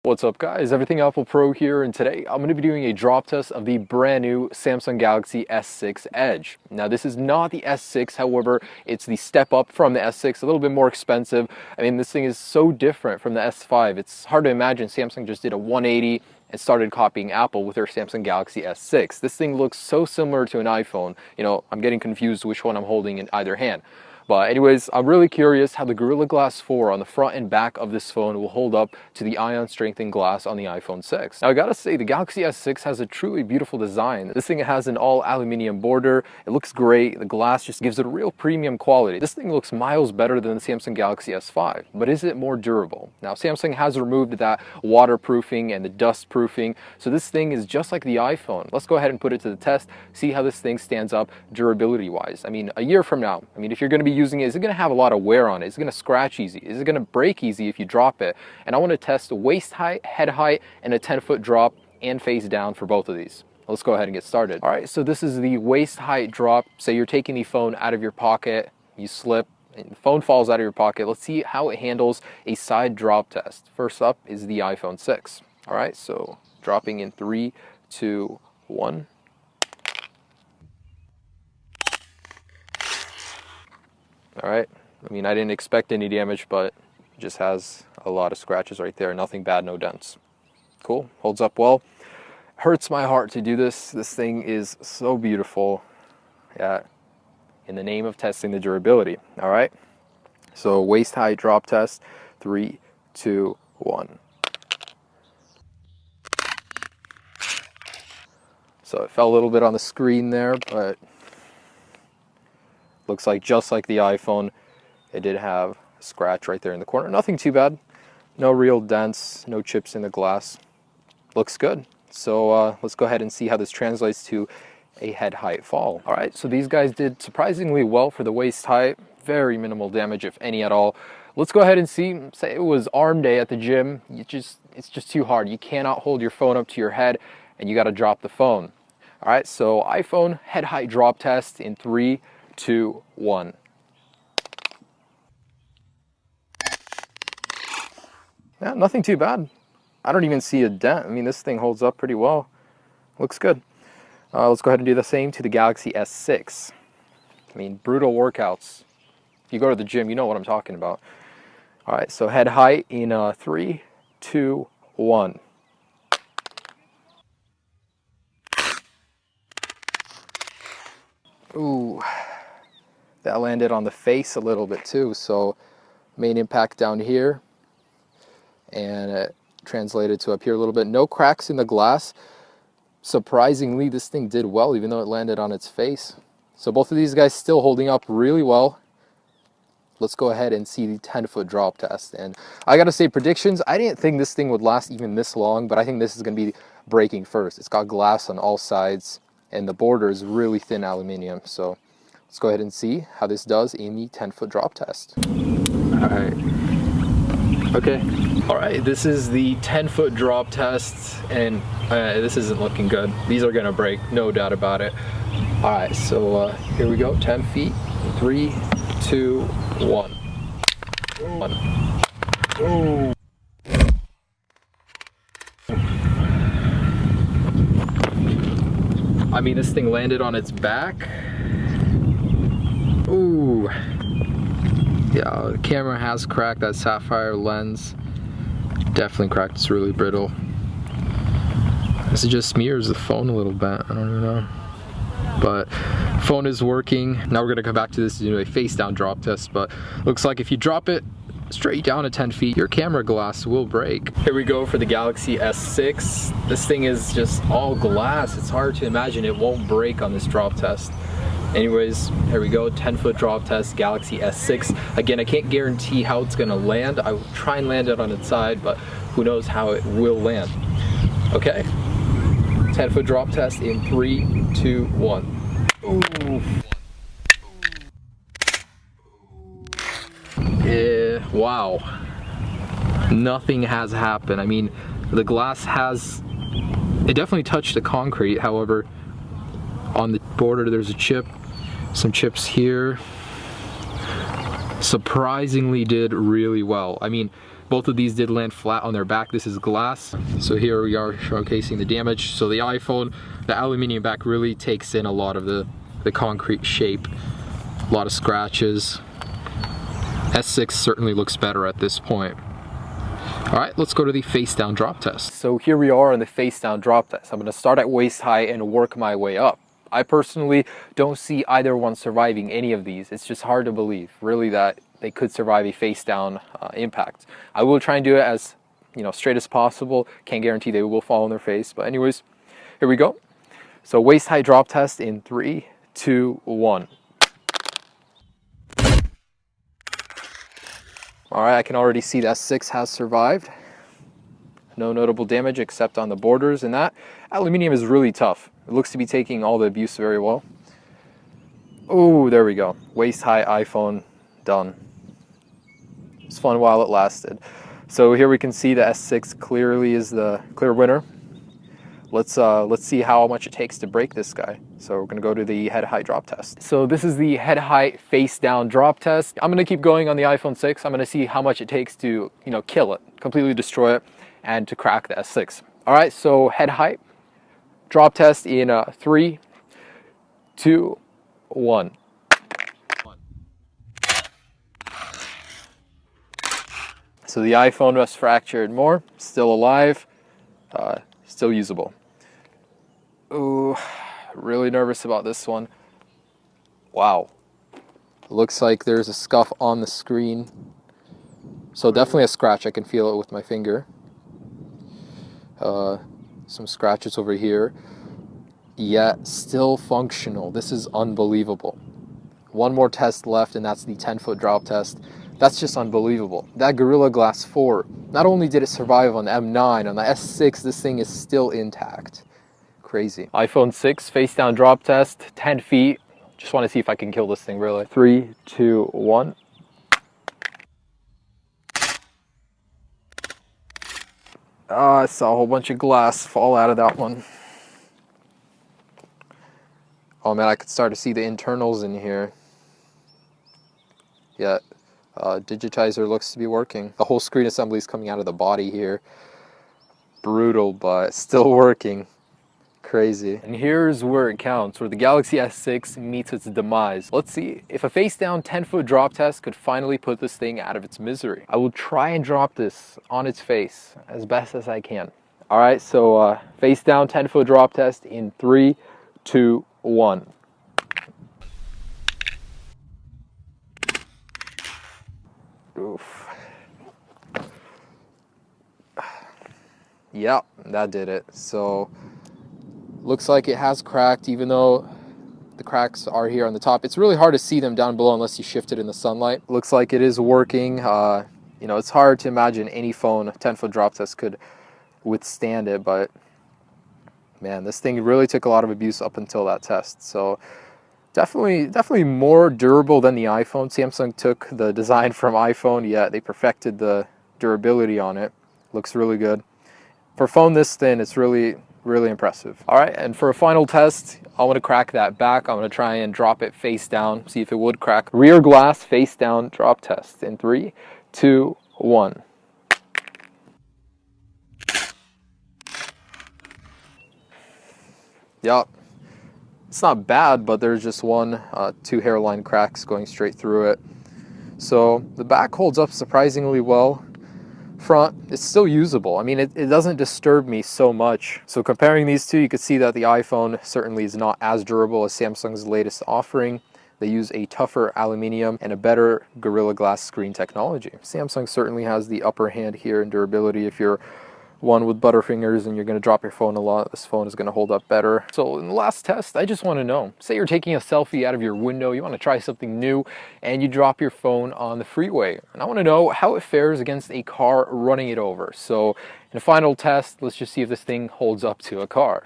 What's up guys, Everything Apple Pro here, and today I'm going to be doing a drop test of the brand new Samsung Galaxy S6 Edge. Now this is not the S6, however it's the step up from the S6, a little bit more expensive. I mean, this thing is so different from the S5, it's hard to imagine Samsung just did a 180 and started copying Apple with their Samsung Galaxy S6. This thing looks so similar to an iPhone, you know, I'm getting confused which one I'm holding in either hand. But anyways, I'm really curious how the Gorilla Glass 4 on the front and back of this phone will hold up to the ion strengthened glass on the iPhone 6. Now I gotta say, the Galaxy S6 has a truly beautiful design. This thing has an all aluminum border, it looks great, the glass just gives it a real premium quality. This thing looks miles better than the Samsung Galaxy S5, but is it more durable? Now Samsung has removed that waterproofing and the dust proofing, so this thing is just like the iPhone. Let's go ahead and put it to the test, see how this thing stands up durability wise. I mean, a year from now, if you're gonna be using it, is it going to have a lot of wear on it? Is it going to scratch easy? Is it going to break easy if you drop it? And I want to test waist height, head height, and a 10-foot drop and face down for both of these. Let's go ahead and get started. All right, so this is the waist height drop. Say you're taking the phone out of your pocket, you slip, and the phone falls out of your pocket. Let's see how it handles a side drop test. First up is the iPhone 6. All right, so dropping in 3, 2, 1. All right, I mean, I didn't expect any damage, but it just has a lot of scratches right there. Nothing bad, no dents. Cool, holds up well. Hurts my heart to do this. This thing is so beautiful. Yeah, in the name of testing the durability. All right, so waist height drop test, 3, 2, 1. So it fell a little bit on the screen there, but looks like just like the iPhone, it did have a scratch right there in the corner. Nothing too bad. No real dents, no chips in the glass. Looks good. So let's go ahead and see how this translates to a head height fall. All right, so these guys did surprisingly well for the waist height. Very minimal damage, if any at all. Let's go ahead and see. Say it was arm day at the gym. It's just too hard. You cannot hold your phone up to your head, and you got to drop the phone. All right, so iPhone head height drop test in 3, 2, 1. Yeah, nothing too bad. I don't even see a dent. I mean, this thing holds up pretty well. Looks good. Let's go ahead and do the same to the Galaxy S6. I mean, brutal workouts. If you go to the gym, you know what I'm talking about. All right, so head height in 3, 2, 1. Ooh. That landed on the face a little bit too, so main impact down here, and it translated to up here a little bit. No cracks in the glass. Surprisingly, this thing did well, even though it landed on its face. So both of these guys still holding up really well. Let's go ahead and see the 10-foot drop test. And I gotta say, predictions, I didn't think this thing would last even this long, but I think this is gonna be breaking first. It's got glass on all sides, and the border is really thin aluminum, so let's go ahead and see how this does in the 10-foot drop test. All right. Okay. All right, this is the 10-foot drop test, and this isn't looking good. These are gonna break, no doubt about it. All right, so here we go, 10 feet, 3, 2, 1. 1. Oh. I mean, this thing landed on its back. Ooh, yeah, the camera has cracked. That sapphire lens definitely cracked. It's really brittle. This just smears the phone a little bit. I don't even know, but phone is working. Now we're gonna come back to this to do a face down drop test, but looks like if you drop it straight down at 10 feet, your camera glass will break. Here we go for the Galaxy S6. This thing is just all glass. It's hard to imagine it won't break on this drop test. Anyways, here we go, 10-foot drop test, Galaxy S6. Again, I can't guarantee how it's gonna land. I will try and land it on its side, but who knows how it will land. Okay, 10-foot drop test in 3, 2, 1. Ooh. Wow. Nothing has happened. I mean, the glass it definitely touched the concrete. However, on the border there's a chip, some chips here. Surprisingly did really well. I mean, Both of these did land flat on their back. This is glass. So here we are showcasing the damage. So the iPhone, the aluminum back really takes in a lot of the concrete shape. A lot of scratches. S6 certainly looks better at this point. All right, let's go to the face down drop test. So here we are on the face down drop test. I'm gonna start at waist high and work my way up. I personally don't see either one surviving any of these. It's just hard to believe, really, that they could survive a face down impact. I will try and do it as straight as possible. Can't guarantee they will fall on their face, but anyways, here we go. So waist high drop test in 3, 2, 1. All right, I can already see that S6 has survived. No notable damage except on the borders, and that aluminum is really tough. It looks to be taking all the abuse very well. Oh, there we go. Waist high iPhone done. It's fun while it lasted. So here we can see the S6 clearly is the clear winner. Let's see how much it takes to break this guy. So we're gonna go to the head high drop test. So this is the head high face down drop test. I'm gonna keep going on the iPhone 6. I'm gonna see how much it takes to kill it, completely destroy it, and to crack the S6. All right, so head height drop test in 3, 2, 1. So the iPhone was fractured more, still alive, still usable. Ooh, really nervous about this one. Wow. Looks like there's a scuff on the screen. So definitely a scratch, I can feel it with my finger. Some scratches over here. Yet still functional. This is unbelievable. One more test left, and that's the 10-foot drop test. That's just unbelievable. That Gorilla Glass 4, not only did it survive on the M9, on the S6, this thing is still intact. Crazy. iPhone 6 face down drop test, 10 feet. Just want to see if I can kill this thing really. 3, 2, 1. I saw a whole bunch of glass fall out of that one. Oh man, I could start to see the internals in here. Yeah, digitizer looks to be working. The whole screen assembly is coming out of the body here. Brutal, but still working. Crazy. And here's where it counts, where the Galaxy S6 meets its demise. Let's see if a face down 10-foot drop test could finally put this thing out of its misery. I will try and drop this on its face as best as I can. All right, so face down 10-foot drop test in 3, 2, 1. Oof. Yep, that did it. So looks like it has cracked, even though the cracks are here on the top. It's really hard to see them down below unless you shift it in the sunlight. Looks like it is working. It's hard to imagine any phone 10-foot drop test could withstand it, but man, this thing really took a lot of abuse up until that test. So definitely more durable than the iPhone. Samsung took the design from iPhone, yet they perfected the durability on it. Looks really good. For a phone this thin, it's really impressive. All right, and for a final test, I want to crack that back. I'm going to try and drop it face down, see if it would crack. Rear glass face down drop test in 3, 2, 1. Yup. It's not bad, but there's just two hairline cracks going straight through it. So the back holds up surprisingly well. Front, it's still usable. I mean, it doesn't disturb me so much. So comparing these two, you can see that the iPhone certainly is not as durable as Samsung's latest offering. They use a tougher aluminium and a better Gorilla Glass screen technology. Samsung certainly has the upper hand here in durability. If you're one with butterfingers and you're going to drop your phone a lot, this phone is going to hold up better. So in the last test, I just want to know, say you're taking a selfie out of your window, you want to try something new, and you drop your phone on the freeway. And I want to know how it fares against a car running it over. So in a final test, let's just see if this thing holds up to a car.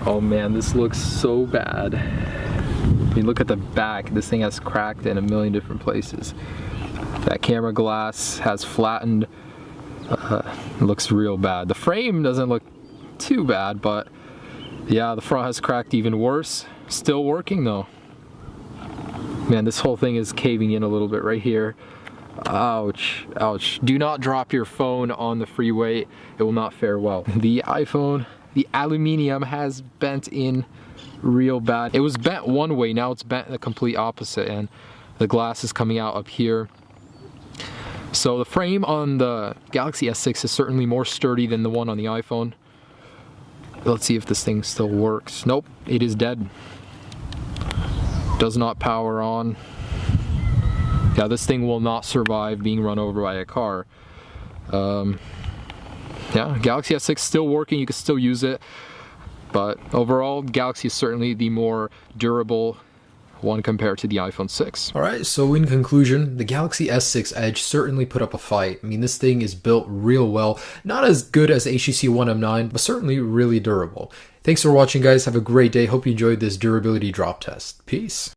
Oh man, this looks so bad. I mean, look at the back. This thing has cracked in a million different places. That camera glass has flattened. It looks real bad. The frame doesn't look too bad, but Yeah, the front has cracked even worse. Still working though. Man, this whole thing is caving in a little bit right here. Ouch, ouch. Do not drop your phone on the freeway. It will not fare well. The iPhone, the aluminium has bent in real bad. It was bent one way, now it's bent the complete opposite, and the glass is coming out up here. So the frame on the Galaxy S6 is certainly more sturdy than the one on the iPhone. Let's see if this thing still works. Nope, it is dead. Does not power on. Yeah, this thing will not survive being run over by a car. Yeah, Galaxy S6 still working, you can still use it. But overall, Galaxy is certainly the more durable one compared to the iPhone 6. Alright, so in conclusion, the Galaxy S6 Edge certainly put up a fight. I mean, this thing is built real well. Not as good as HTC One M9, but certainly really durable. Thanks for watching, guys. Have a great day. Hope you enjoyed this durability drop test. Peace.